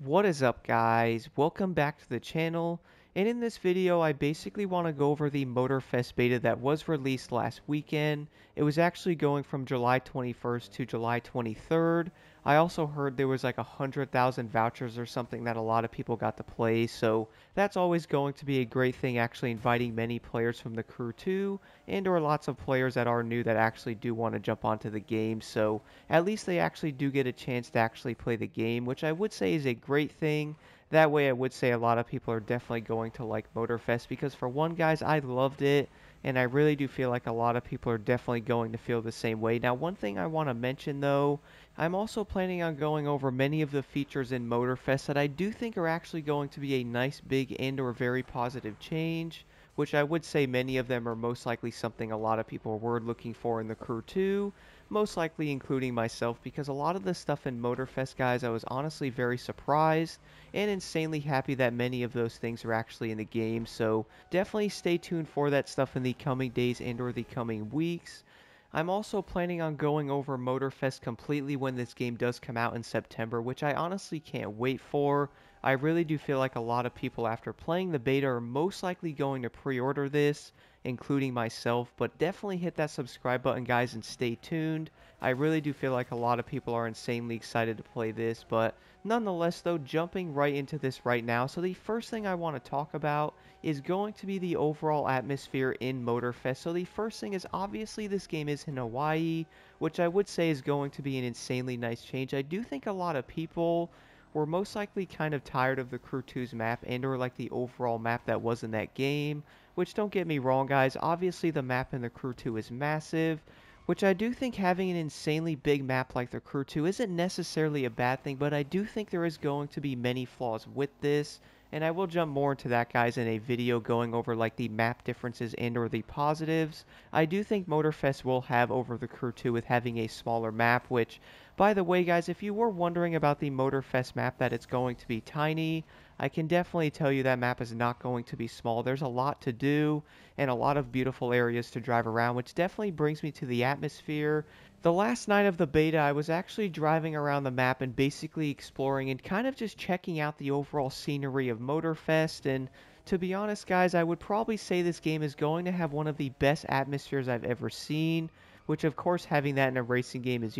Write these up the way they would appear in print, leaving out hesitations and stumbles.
What is up, guys? Welcome back to the channel, and in this video I basically want to go over the Motorfest beta that was released last weekend. It was actually going from July 21st to July 23rd. I also heard there was like 100,000 vouchers or something that a lot of people got to play, so that's always going to be a great thing, actually inviting many players from the crew too, and or lots of players that are new that actually do want to jump onto the game. So at least they actually do get a chance to actually play the game, which I would say is a great thing. That way I would say a lot of people are definitely going to like Motorfest because for one, guys, I loved it, and I really do feel like a lot of people are definitely going to feel the same way. Now, one thing I want to mention though, I'm also planning on going over many of the features in Motorfest that I do think are actually going to be a nice big and or very positive change, which I would say many of them are most likely something a lot of people were looking for in the crew too, most likely including myself, because a lot of the stuff in Motorfest, guys, I was honestly very surprised and insanely happy that many of those things are actually in the game. So definitely stay tuned for that stuff in the coming days and or the coming weeks. I'm also planning on going over Motorfest completely when this game does come out in September, which I honestly can't wait for. I really do feel like a lot of people after playing the beta are most likely going to pre-order this, including myself, but definitely hit that subscribe button, guys, and stay tuned. I really do feel like a lot of people are insanely excited to play this, but nonetheless, though, jumping right into this right now. So the first thing I want to talk about is going to be the overall atmosphere in Motorfest. So the first thing is obviously this game is in Hawaii, which I would say is going to be an insanely nice change. I do think a lot of people were most likely kind of tired of the Crew 2's map and or like the overall map that was in that game, which don't get me wrong, guys, obviously the map in the Crew 2 is massive, which I do think having an insanely big map like the Crew 2 isn't necessarily a bad thing, but I do think there is going to be many flaws with this, and I will jump more into that, guys, in a video going over like the map differences and or the positives. I do think Motorfest will have over the Crew 2 with having a smaller map, which, by the way, guys, if you were wondering about the Motorfest map, that it's going to be tiny, I can definitely tell you that map is not going to be small. There's a lot to do and a lot of beautiful areas to drive around, which definitely brings me to the atmosphere. The last night of the beta, I was actually driving around the map and basically exploring and kind of just checking out the overall scenery of Motorfest. And to be honest, guys, I would probably say this game is going to have one of the best atmospheres I've ever seen, which of course having that in a racing game is,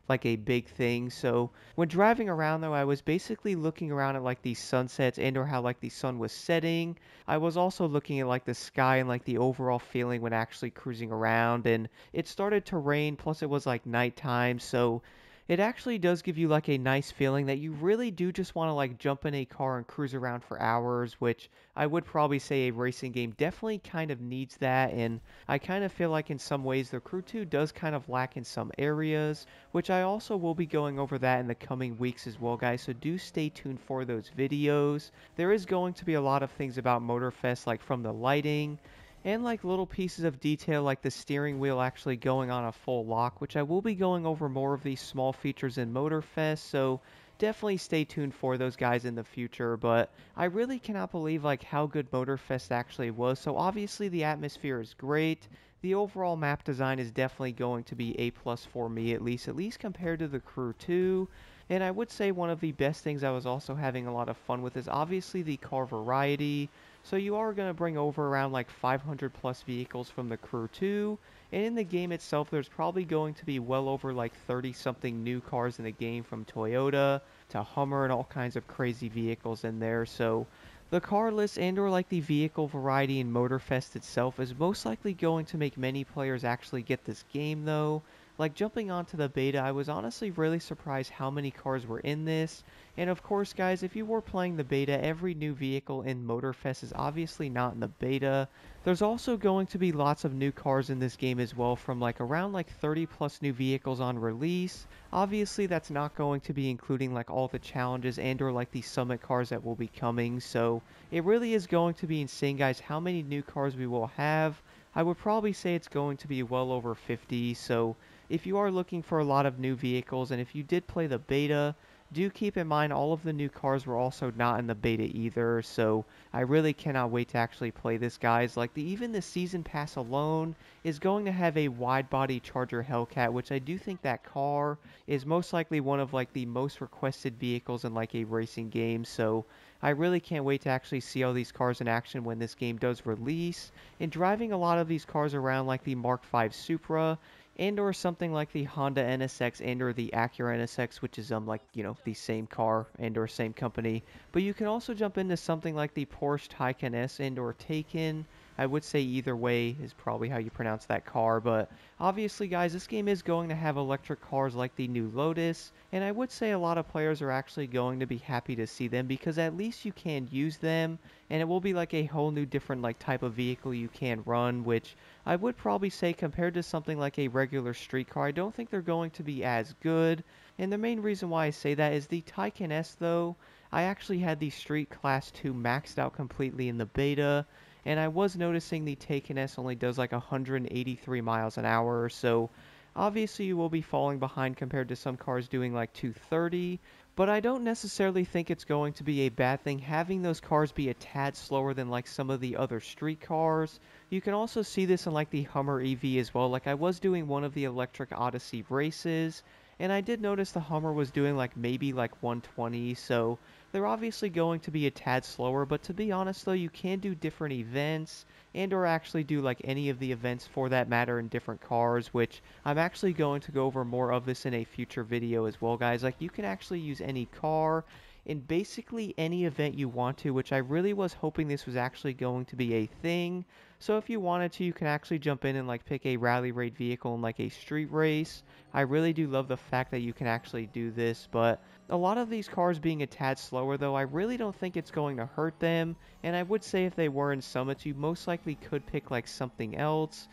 like a big thing. So when driving around though, I was basically looking around at like these sunsets and or how like the sun was setting. I was also looking at like the sky and like the overall feeling when actually cruising around, and it started to rain, plus it was like nighttime, so it actually does give you like a nice feeling that you really do just want to like jump in a car and cruise around for hours, which I would probably say a racing game definitely kind of needs that. And I kind of feel like in some ways the Crew 2 does kind of lack in some areas, which I also will be going over that in the coming weeks as well, guys, so do stay tuned for those videos. There is going to be a lot of things about Motorfest, like from the lighting and like little pieces of detail like the steering wheel actually going on a full lock, which I will be going over more of these small features in Motorfest, so definitely stay tuned for those, guys, in the future. But I really cannot believe like how good Motorfest actually was. So obviously the atmosphere is great. The overall map design is definitely going to be A plus for me, at least compared to the Crew 2. And I would say one of the best things I was also having a lot of fun with is obviously the car variety. So you are going to bring over around like 500 plus vehicles from the Crew 2, and in the game itself there's probably going to be well over like 30 something new cars in the game, from Toyota to Hummer and all kinds of crazy vehicles in there. So the car list and or like the vehicle variety in Motorfest itself is most likely going to make many players actually get this game though. Like jumping onto the beta, I was honestly really surprised how many cars were in this. And of course, guys, if you were playing the beta, every new vehicle in Motorfest is obviously not in the beta. There's also going to be lots of new cars in this game as well, from like around like 30 plus new vehicles on release. Obviously, that's not going to be including like all the challenges and or like the summit cars that will be coming. So it really is going to be insane, guys, how many new cars we will have. I would probably say it's going to be well over 50. So if you are looking for a lot of new vehicles and if you did play the beta, do keep in mind all of the new cars were also not in the beta either, so I really cannot wait to actually play this, guys. Like, even the season pass alone is going to have a wide body Charger Hellcat, which I do think that car is most likely one of like the most requested vehicles in like a racing game. So I really can't wait to actually see all these cars in action when this game does release. And driving a lot of these cars around like the Mark V Supra and or something like the Honda NSX and or the Acura NSX, which is like, you know, the same car and or same company. But you can also jump into something like the Porsche Taycan S and or Taycan. I would say either way is probably how you pronounce that car, but obviously, guys, this game is going to have electric cars like the new Lotus, and I would say a lot of players are actually going to be happy to see them because at least you can use them, and it will be like a whole new different like type of vehicle you can run, which I would probably say compared to something like a regular street car, I don't think they're going to be as good. And the main reason why I say that is the Taycan S, though, I actually had the Street Class 2 maxed out completely in the beta, and I was noticing the Taken S only does like 183 miles an hour, so obviously you will be falling behind compared to some cars doing like 230, but I don't necessarily think it's going to be a bad thing having those cars be a tad slower than like some of the other street cars. You can also see this in like the Hummer EV as well. Like, I was doing one of the Electric Odyssey races, and I did notice the Hummer was doing like maybe like 120, so they're obviously going to be a tad slower, but to be honest though, you can do different events and or actually do like any of the events for that matter in different cars, which I'm actually going to go over more of this in a future video as well, guys. Like, you can actually use any car in basically any event you want to, which I really was hoping this was actually going to be a thing. So if you wanted to, you can actually jump in and like pick a rally raid vehicle in like a street race. I really do love the fact that you can actually do this, but a lot of these cars being a tad slower though, I really don't think it's going to hurt them, and I would say if they were in summits, you most likely could pick like something else.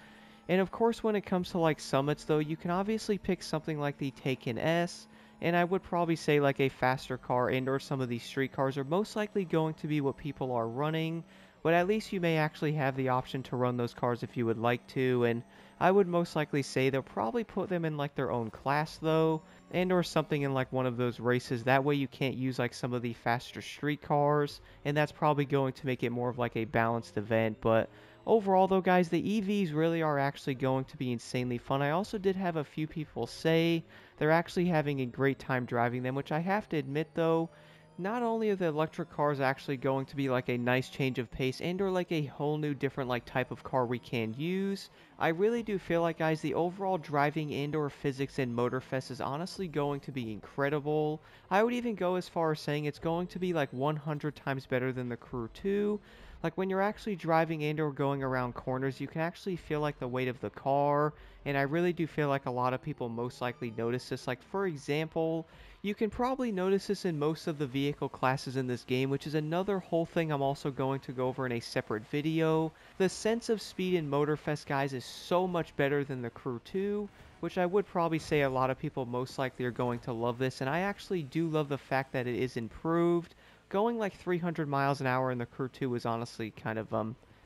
And of course, when it comes to like summits though, you can obviously pick something like the Taken S, and I would probably say like a faster car and or some of these street cars are most likely going to be what people are running, but at least you may actually have the option to run those cars if you would like to, and I would most likely say they'll probably put them in like their own class though, and or something in like one of those races. That way you can't use like some of the faster street cars, and that's probably going to make it more of like a balanced event. But overall though, guys, the EVs really are actually going to be insanely fun. I also did have a few people say they're actually having a great time driving them, which I have to admit though, not only are the electric cars actually going to be like a nice change of pace and or like a whole new different like type of car we can use, I really do feel like, guys, the overall driving and or physics in Motorfest is honestly going to be incredible. I would even go as far as saying it's going to be like 100 times better than the Crew 2. Like, when you're actually driving and or going around corners, you can actually feel like the weight of the car, and I really do feel like a lot of people most likely notice this. Like, for example, you can probably notice this in most of the vehicle classes in this game, which is another whole thing I'm also going to go over in a separate video. The sense of speed in Motorfest, guys, is so much better than the Crew 2, which I would probably say a lot of people most likely are going to love this, and I actually do love the fact that it is improved. Going like 300 miles an hour in the Crew 2 is honestly kind of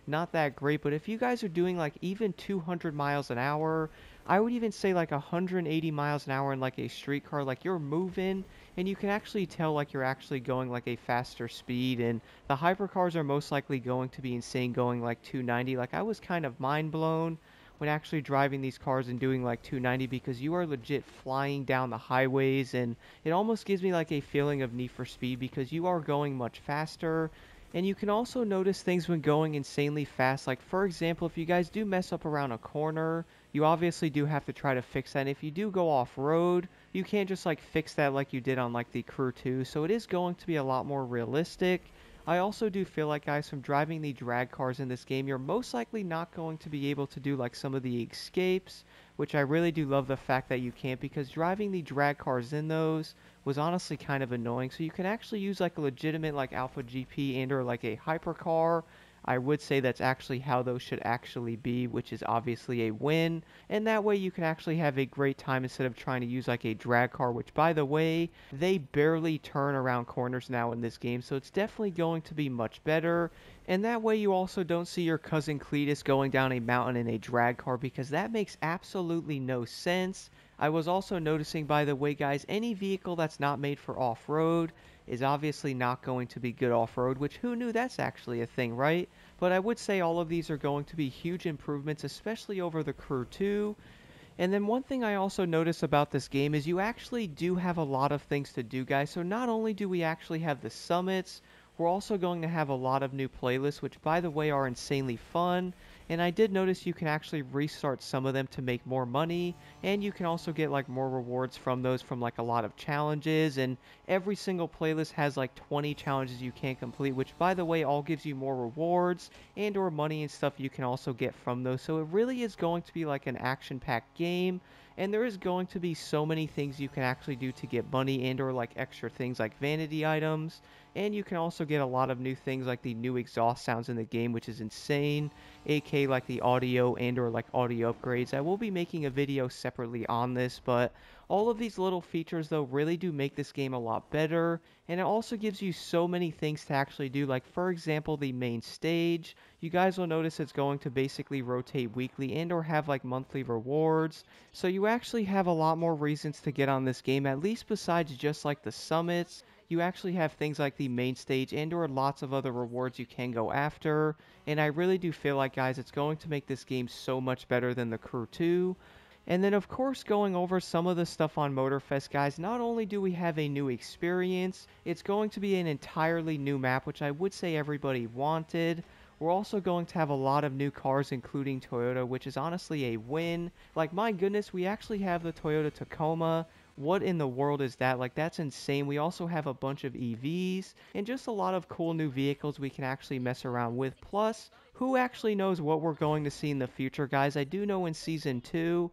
not that great, but if you guys are doing like even 200 miles an hour, I would even say like 180 miles an hour in like a street car, like you're moving and you can actually tell like you're actually going like a faster speed, and the hypercars are most likely going to be insane going like 290. Like, I was kind of mind blown when actually driving these cars and doing like 290 because you are legit flying down the highways, and it almost gives me like a feeling of Need for Speed because you are going much faster. And you can also notice things when going insanely fast. Like, for example, if you guys do mess up around a corner, you obviously do have to try to fix that. And if you do go off-road, you can't just like fix that like you did on like the Crew 2. So it is going to be a lot more realistic. I also do feel like, guys, from driving the drag cars in this game, you're most likely not going to be able to do like some of the escapes, which I really do love the fact that you can't, because driving the drag cars in those was honestly kind of annoying. So you can actually use like a legitimate like Alpha GP and or like a hypercar. I would say that's actually how those should actually be, which is obviously a win. And that way you can actually have a great time instead of trying to use like a drag car, which, by the way, they barely turn around corners now in this game. So it's definitely going to be much better. And that way you also don't see your cousin Cletus going down a mountain in a drag car because that makes absolutely no sense. I was also noticing, by the way, guys, any vehicle that's not made for off-road is obviously not going to be good off-road, which who knew that's actually a thing, right? But I would say all of these are going to be huge improvements, especially over the Crew 2. And then one thing I also notice about this game is you actually do have a lot of things to do, guys. So not only do we actually have the summits, we're also going to have a lot of new playlists, which by the way are insanely fun. And I did notice you can actually restart some of them to make more money, and you can also get like more rewards from those from like a lot of challenges, and every single playlist has like 20 challenges you can complete, which by the way all gives you more rewards and or money and stuff you can also get from those. So it really is going to be like an action-packed game, and there is going to be so many things you can actually do to get money and or like extra things like vanity items. And you can also get a lot of new things like the new exhaust sounds in the game, which is insane, aka like the audio and or like audio upgrades. I will be making a video separately on this, but all of these little features though really do make this game a lot better, and it also gives you so many things to actually do, like for example the main stage. You guys will notice it's going to basically rotate weekly and or have like monthly rewards, so you actually have a lot more reasons to get on this game, at least besides just like the summits. You actually have things like the main stage and or lots of other rewards you can go after, and I really do feel like, guys, it's going to make this game so much better than the Crew 2. And then of course going over some of the stuff on Motorfest, guys, not only do we have a new experience, it's going to be an entirely new map, which I would say everybody wanted. We're also going to have a lot of new cars, including Toyota, which is honestly a win. Like, my goodness, we actually have the Toyota Tacoma. What in the world is that? Like, that's insane. We also have a bunch of EVs and just a lot of cool new vehicles we can actually mess around with. Plus, who actually knows what we're going to see in the future, guys? I do know in Season 2,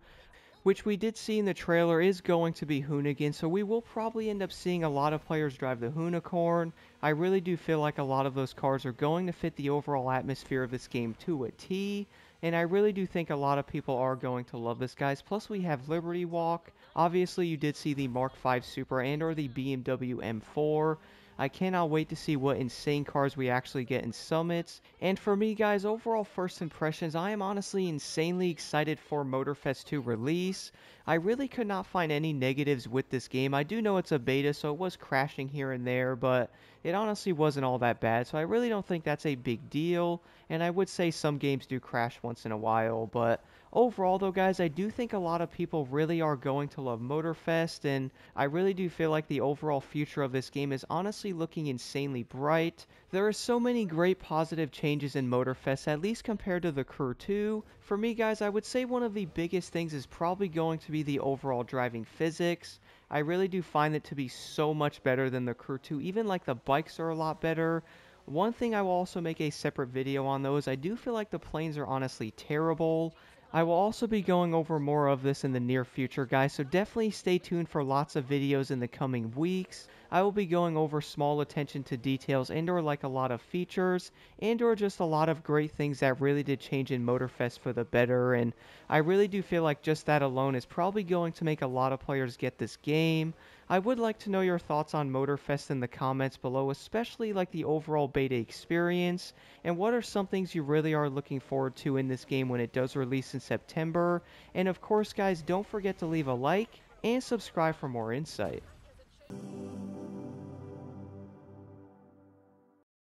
which we did see in the trailer, is going to be Hoonigan, so we will probably end up seeing a lot of players drive the Hoonicorn. I really do feel like a lot of those cars are going to fit the overall atmosphere of this game to a T, and I really do think a lot of people are going to love this, guys. Plus we have Liberty Walk. Obviously you did see the Mark V Supra and or the BMW M4. I cannot wait to see what insane cars we actually get in Summits. And for me, guys, overall first impressions, I am honestly insanely excited for Motorfest to release. I really could not find any negatives with this game. I do know it's a beta, so it was crashing here and there, but it honestly wasn't all that bad, so I really don't think that's a big deal. And I would say some games do crash once in a while, but overall though, guys, I do think a lot of people really are going to love Motorfest, and I really do feel like the overall future of this game is honestly looking insanely bright. There are so many great positive changes in Motorfest, at least compared to the Crew 2. For me, guys, I would say one of the biggest things is probably going to be the overall driving physics. I really do find it to be so much better than the Crew 2. Even like the bikes are a lot better. One thing I will also make a separate video on though is I do feel like the planes are honestly terrible. I will also be going over more of this in the near future, guys, so definitely stay tuned for lots of videos in the coming weeks. I will be going over small attention to details and or like a lot of features and or just a lot of great things that really did change in Motorfest for the better, and I really do feel like just that alone is probably going to make a lot of players get this game. I would like to know your thoughts on Motorfest in the comments below, especially like the overall beta experience, and what are some things you really are looking forward to in this game when it does release in September. And of course, guys, don't forget to leave a like and subscribe for more insight.